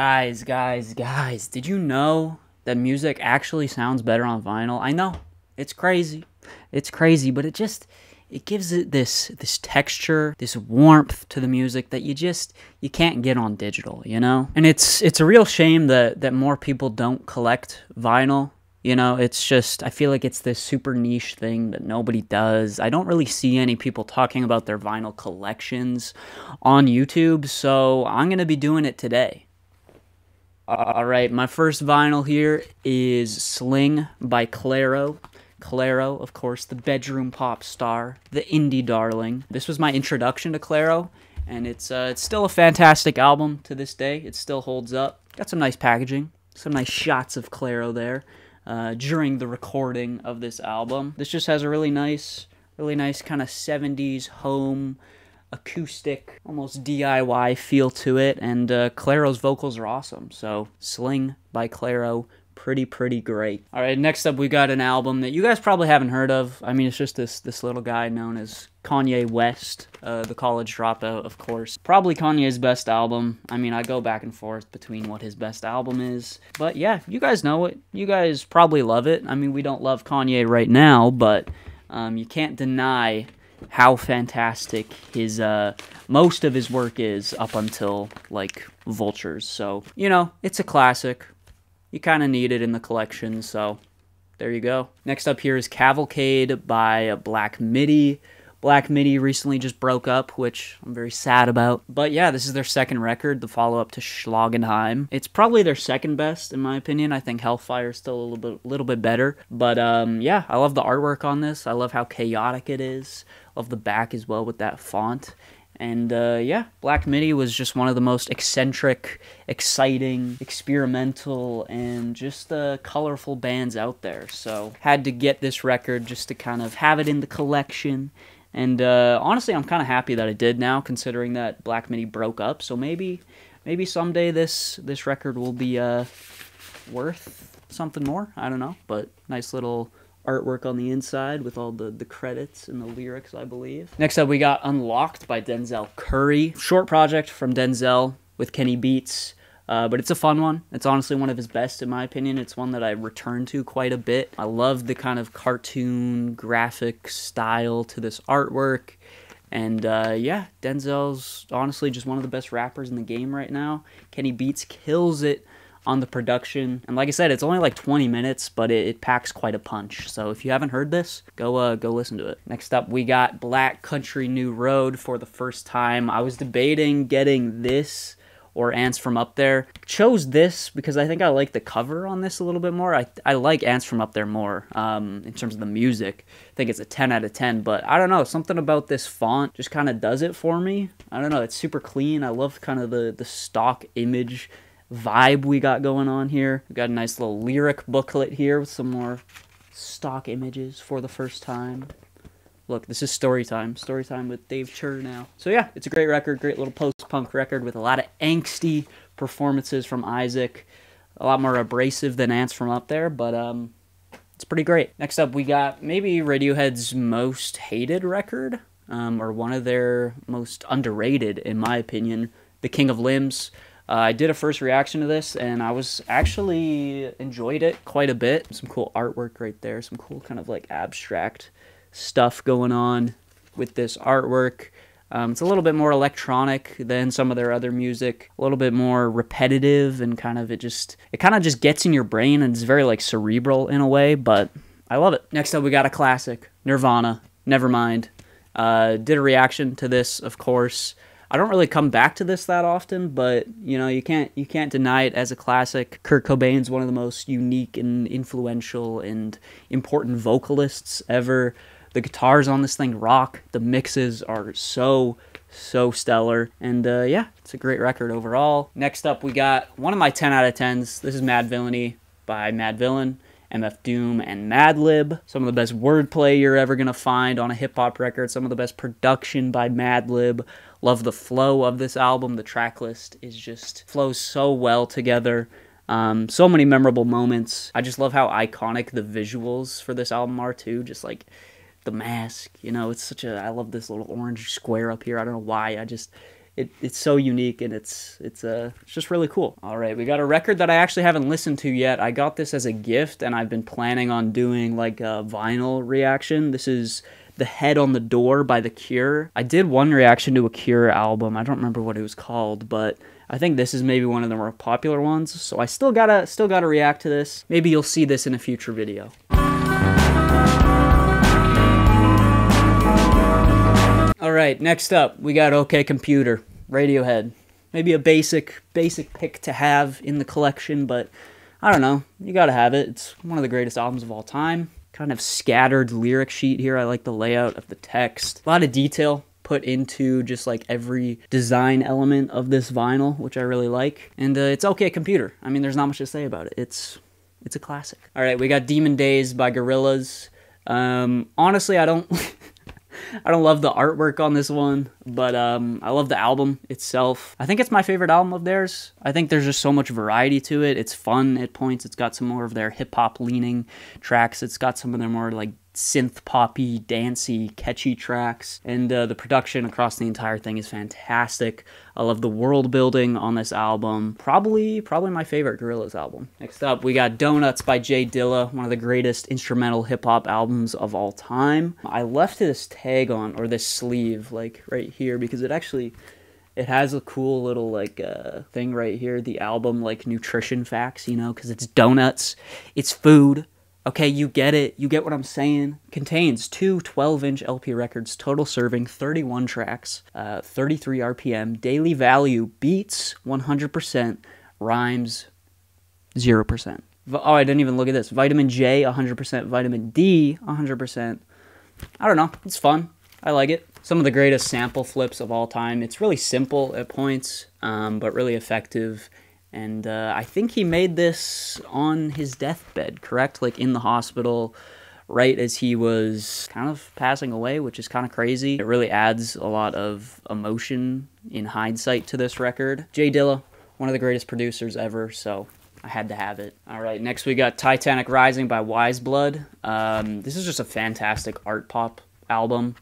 Guys, did you know that music actually sounds better on vinyl? I know, it's crazy. It's crazy, but it gives it this texture, this warmth to the music that you can't get on digital, you know? And it's a real shame that more people don't collect vinyl. You know, it's just, I feel like it's this super niche thing that nobody does. I don't really see any people talking about their vinyl collections on YouTube, so I'm going to be doing it today. Alright, my first vinyl here is Sling by Clairo. Clairo, of course, the bedroom pop star, the indie darling. This was my introduction to Clairo, and it's still a fantastic album to this day. It still holds up. Got some nice packaging, some nice shots of Clairo there during the recording of this album. This just has a really nice kind of 70s home acoustic, almost DIY feel to it, and Clairo's vocals are awesome. So Sling by Clairo, pretty great. All right, next up we got an album that you guys probably haven't heard of. I mean, it's just this little guy known as Kanye West, the college dropout, of course. Probably Kanye's best album. I mean, I go back and forth between what his best album is, but yeah, you guys know it. You guys probably love it. I mean, we don't love Kanye right now, but you can't deny how fantastic his most of his work is up until like Vultures. So, you know, it's a classic. You kind of need it in the collection, so there you go. Next up here is Cavalcade by Black Midi. Black Midi recently just broke up, which I'm very sad about. But yeah, this is their second record, the follow-up to Schlagenheim. It's probably their second best, in my opinion. I think Hellfire is still a little bit better. But yeah, I love the artwork on this. I love how chaotic it is. Love the back as well with that font. And yeah, Black Midi was just one of the most eccentric, exciting, experimental, and just colorful bands out there. So had to get this record just to kind of have it in the collection. And honestly, I'm kind of happy that I did now, considering that Black Midi broke up. So maybe someday this record will be worth something more. I don't know, but nice little artwork on the inside with all the credits and the lyrics, I believe. Next up, we got Unlocked by Denzel Curry. Short project from Denzel with Kenny Beats. But it's a fun one. It's honestly one of his best, in my opinion. It's one that I return to quite a bit. I love the kind of cartoon graphic style to this artwork. And yeah, Denzel's honestly just one of the best rappers in the game right now. Kenny Beats kills it on the production. And like I said, it's only like 20 minutes, but it packs quite a punch. So if you haven't heard this, go listen to it. Next up, we got Black Country New Road for the first time. I was debating getting this or Ants from Up There. Chose this because I think I like the cover on this a little bit more. I like Ants from Up There more in terms of the music. I think it's a 10 out of 10, but I don't know, something about this font just kind of does it for me. I don't know, it's super clean. I love kind of the stock image vibe we got going on here. We got a nice little lyric booklet here with some more stock images for the first time. Look, this is Storytime. Storytime with Dave Chur now. So yeah, it's a great record, great little post-punk record with a lot of angsty performances from Isaac. A lot more abrasive than Ants from Up There, but it's pretty great. Next up, we got maybe Radiohead's most hated record, or one of their most underrated, in my opinion, The King of Limbs. I did a first reaction to this, and I was actually enjoyed it quite a bit. Some cool artwork right there, some cool kind of like abstract stuff going on with this artwork. It's a little bit more electronic than some of their other music, a little bit more repetitive, and kind of it kind of just gets in your brain, and it's very like cerebral in a way, but I love it. Next up, we got a classic, Nirvana, Nevermind. Did a reaction to this, of course. I don't really come back to this that often, but you know, you can't deny it as a classic. Kurt Cobain's one of the most unique and influential and important vocalists ever. The guitars on this thing rock. The mixes are so stellar. And yeah, it's a great record overall. Next up, we got one of my 10 out of 10s. This is Madvillainy by Madvillain, MF Doom, and Madlib. Some of the best wordplay you're ever going to find on a hip-hop record. Some of the best production by Madlib. Love the flow of this album. The track list is just flows so well together. So many memorable moments. I just love how iconic the visuals for this album are too. Just like the mask, you know, it's such a, I love this little orange square up here. I don't know why. it's so unique, and it's just really cool. All right, we got a record that I actually haven't listened to yet. I got this as a gift, and I've been planning on doing like a vinyl reaction. This is The Head on the Door by The Cure. I did one reaction to a Cure album. I don't remember what it was called, but I think this is maybe one of the more popular ones. So I still gotta react to this. Maybe you'll see this in a future video. All right, next up, we got OK Computer, Radiohead. Maybe a basic pick to have in the collection, but I don't know. You gotta have it. It's one of the greatest albums of all time. Kind of scattered lyric sheet here. I like the layout of the text. A lot of detail put into just like every design element of this vinyl, which I really like. And it's OK Computer. I mean, there's not much to say about it. It's a classic. All right, we got Demon Days by Gorillaz. Honestly, I don't I don't love the artwork on this one, but I love the album itself. I think it's my favorite album of theirs. I think there's just so much variety to it. It's fun at points. It's got some more of their hip-hop leaning tracks. It's got some of their more like synth poppy, dancey, catchy tracks, and the production across the entire thing is fantastic. I love the world building on this album. Probably my favorite Gorillaz album. Next up, we got Donuts by Jay Dilla, one of the greatest instrumental hip-hop albums of all time. I left this tag on, or this sleeve, like right here, because it has a cool little like thing right here, the album like nutrition facts, you know, because it's donuts, it's food. Okay, you get it. You get what I'm saying. Contains 2 12-inch LP records, total serving 31 tracks, 33 RPM, daily value, beats 100%, rhymes 0%. Oh, I didn't even look at this. Vitamin J 100%, vitamin D 100%. I don't know. It's fun. I like it. Some of the greatest sample flips of all time. It's really simple at points, but really effective. And I think he made this on his deathbed, correct? Like in the hospital, right as he was kind of passing away, which is kind of crazy. It really adds a lot of emotion in hindsight to this record. Jay Dilla, one of the greatest producers ever, so I had to have it. All right, next we got Titanic Rising by Wise Blood. This is just a fantastic art pop album.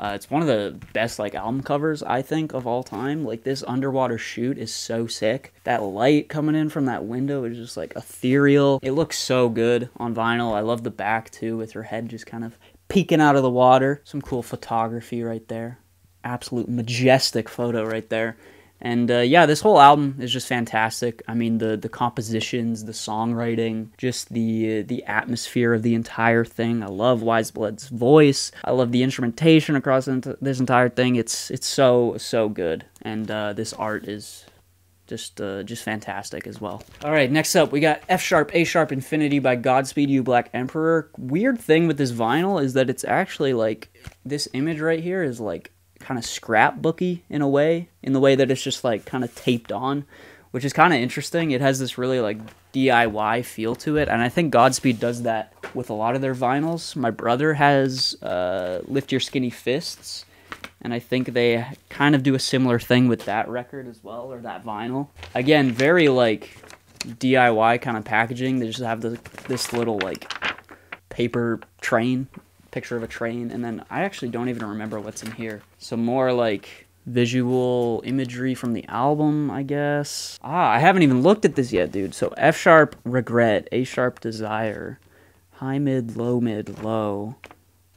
It's one of the best like album covers, I think, of all time. Like this underwater shoot is so sick. That light coming in from that window is just like ethereal. It looks so good on vinyl. I love the back too, with her head just kind of peeking out of the water. Some cool photography right there. Absolute majestic photo right there. And yeah, this whole album is just fantastic. I mean, the compositions, the songwriting, just the atmosphere of the entire thing. I love Wise Blood's voice. I love the instrumentation across this entire thing. It's so good. And this art is just fantastic as well. All right, next up, we got F Sharp, A Sharp, Infinity by Godspeed You Black Emperor. Weird thing with this vinyl is that it's actually like, this image right here is like kind of scrapbooky in a way, in the way that it's just like kind of taped on, which is kind of interesting. It has this really like DIY feel to it, and I think Godspeed does that with a lot of their vinyls. My brother has Lift Your Skinny Fists, and I think they kind of do a similar thing with that record as well, or that vinyl. Again, very like DIY kind of packaging. They just have this little like paper train, picture of a train, and then I actually don't even remember what's in here. Some more like visual imagery from the album, I guess. I haven't even looked at this yet, dude. So F Sharp, Regret, A Sharp, Desire, High Mid, Low.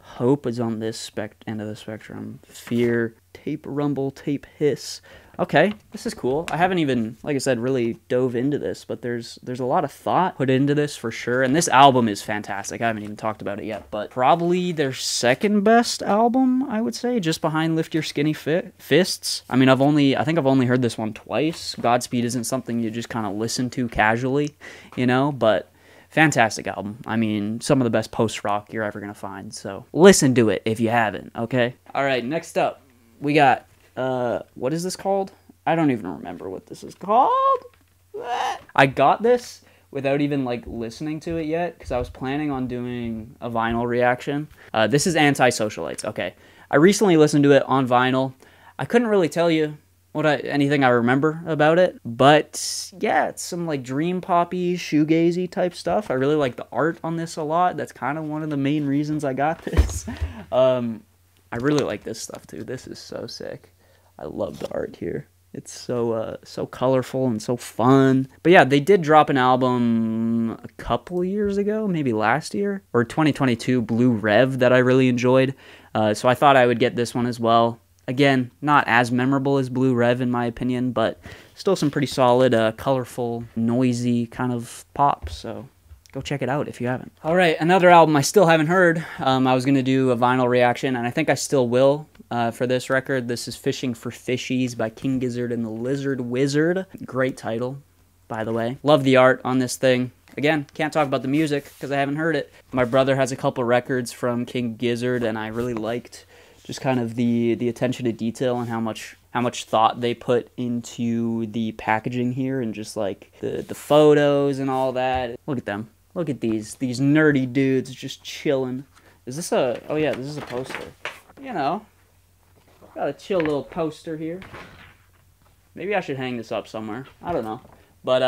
Hope is on this end of the spectrum. Fear, Tape Rumble, Tape Hiss. Okay, this is cool. I haven't even, like I said, really dove into this, but there's a lot of thought put into this for sure. And this album is fantastic. I haven't even talked about it yet, but probably their second best album, I would say, just behind Lift Your Skinny Fists. I mean, I think I've only heard this one twice. Godspeed isn't something you just kind of listen to casually, you know, but fantastic album. I mean, some of the best post-rock you're ever gonna find, so listen to it if you haven't, okay? All right, next up, we got what is this called? I don't even remember what this is called. I got this without even like listening to it yet, because I was planning on doing a vinyl reaction. This is Anti-Socialites. Okay, I recently listened to it on vinyl. I couldn't really tell you anything I remember about it, but yeah, it's some like dream poppy, shoegazy type stuff. I really like the art on this a lot. That's kind of one of the main reasons I got this. I really like this stuff too. This is so sick. I love the art here. It's so colorful and so fun. But yeah, they did drop an album a couple years ago, maybe last year, or 2022, Blue Rev, that I really enjoyed. So I thought I would get this one as well. Again, not as memorable as Blue Rev in my opinion, but still some pretty solid, colorful, noisy kind of pop. So go check it out if you haven't. All right, another album I still haven't heard. I was going to do a vinyl reaction, and I think I still will for this record. This is Fishing for Fishies by King Gizzard and the Lizard Wizard. Great title, by the way. Love the art on this thing. Again, can't talk about the music because I haven't heard it. My brother has a couple records from King Gizzard, and I really liked just kind of the attention to detail and how much thought they put into the packaging here, and just like the photos and all that. Look at them. Look at these nerdy dudes just chilling. Is this a... Oh yeah, this is a poster. You know, got a chill little poster here. Maybe I should hang this up somewhere. I don't know. But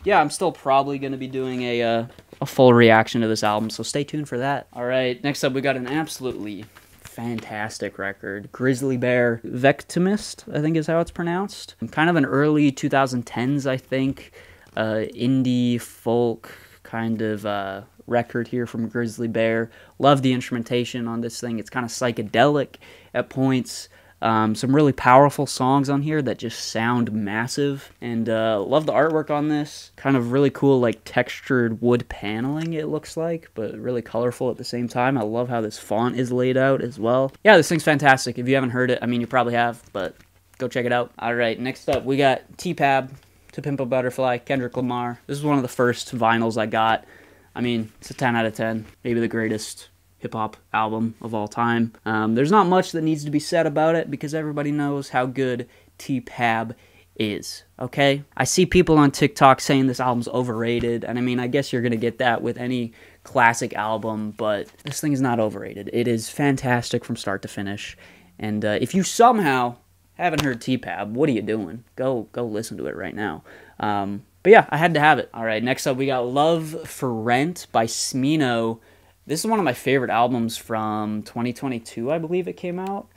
yeah, I'm still probably going to be doing a full reaction to this album, so stay tuned for that. All right, next up we got an absolutely fantastic record. Grizzly Bear Vectimist, I think is how it's pronounced. Kind of an early 2010s, I think, indie folk kind of record here from Grizzly Bear. Love the instrumentation on this thing. It's kind of psychedelic at points. Some really powerful songs on here that just sound massive, and love the artwork on this. Kind of really cool, like textured wood paneling it looks like, but really colorful at the same time. I love how this font is laid out as well. Yeah, this thing's fantastic. If you haven't heard it, I mean, you probably have, but go check it out. All right, next up we got T-Pab, To Pimp a Butterfly, Kendrick Lamar. This is one of the first vinyls I got. I mean, it's a 10 out of 10, maybe the greatest hip-hop album of all time. There's not much that needs to be said about it because everybody knows how good T-Pab is, okay? I see people on TikTok saying this album's overrated, and I mean, I guess you're gonna get that with any classic album, but this thing is not overrated. It is fantastic from start to finish, and if you somehow haven't heard T-Pab, what are you doing? Go listen to it right now. But yeah, I had to have it. All right, next up we got Love for Rent by Smino. This is one of my favorite albums from 2022, I believe it came out.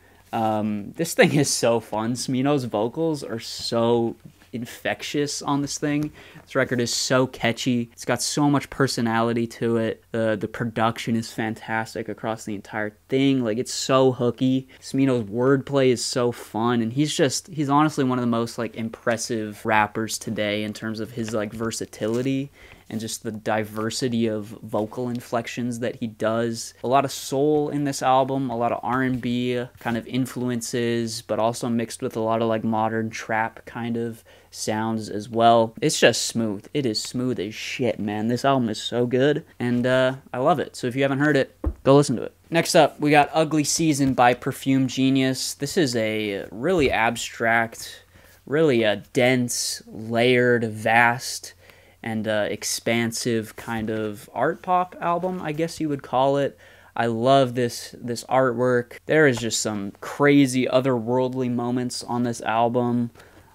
This thing is so fun. Smino's vocals are so infectious on this thing. This record is so catchy. It's got so much personality to it. The production is fantastic across the entire thing. Like, it's so hooky. Smino's wordplay is so fun, and he's honestly one of the most like impressive rappers today in terms of his like versatility and just the diversity of vocal inflections that he does. A lot of soul in this album, a lot of R&B kind of influences, but also mixed with a lot of like modern trap kind of sounds as well. It's just smooth. It is smooth as shit, man. This album is so good, and I love it. So if you haven't heard it, go listen to it. Next up, we got Ugly Season by Perfume Genius. This is a really abstract, really dense, layered, vast, and expansive kind of art pop album, I guess you would call it. I love this artwork. There is just some crazy otherworldly moments on this album.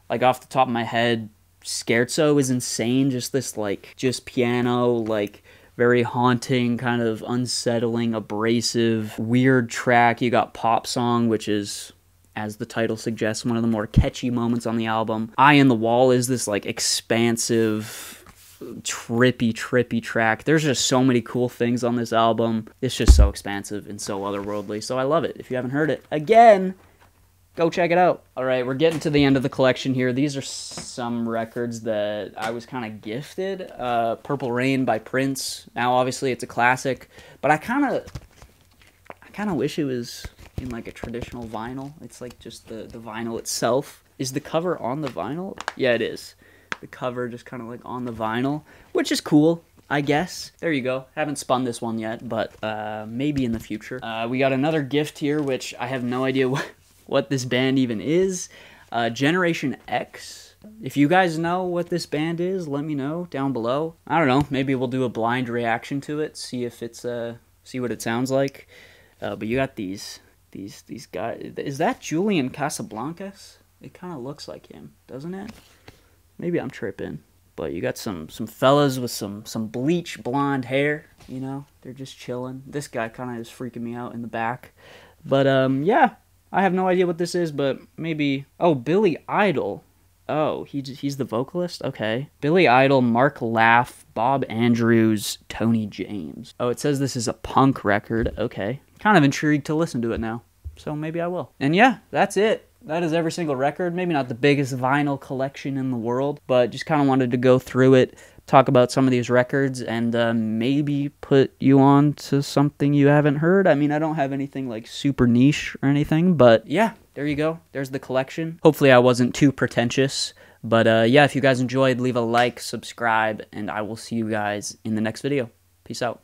Like, off the top of my head, Scherzo is insane. Just this like just piano, like very haunting, kind of unsettling, abrasive, weird track. You got Pop Song, which is, as the title suggests, one of the more catchy moments on the album. Eye in the Wall is this like expansive, trippy track. There's just so many cool things on this album. It's just so expansive and so otherworldly, so I love it. If you haven't heard it, again, go check it out. All right, we're getting to the end of the collection here. These are some records that I was kind of gifted. Purple Rain by Prince. Now, obviously, it's a classic, but I kind of wish it was in like a traditional vinyl. It's like just the vinyl itself. Is the cover on the vinyl? Yeah, it is. The cover just kind of like on the vinyl, which is cool, I guess. There you go. Haven't spun this one yet, but maybe in the future. We got another gift here, which I have no idea what this band even is. Generation X. If you guys know what this band is, let me know down below. I don't know. Maybe we'll do a blind reaction to it, see if it's see what it sounds like. But you got these guys. Is that Julian Casablancas? It kind of looks like him, doesn't it? Maybe I'm tripping, but you got some fellas with some bleach blonde hair, you know, they're just chilling. This guy kind of is freaking me out in the back, but yeah, I have no idea what this is, but maybe, oh, Billy Idol, Oh, he's the vocalist? Okay. Billy Idol, Mark Laff, Bob Andrews, Tony James. Oh, it says this is a punk record. Okay. Kind of intrigued to listen to it now, so maybe I will. And yeah, that's it. That is every single record. Maybe not the biggest vinyl collection in the world, but just kind of wanted to go through it, talk about some of these records, and maybe put you on to something you haven't heard. I mean, I don't have anything like super niche or anything, but yeah, there you go. There's the collection. Hopefully I wasn't too pretentious, but yeah, if you guys enjoyed, leave a like, subscribe, and I will see you guys in the next video. Peace out.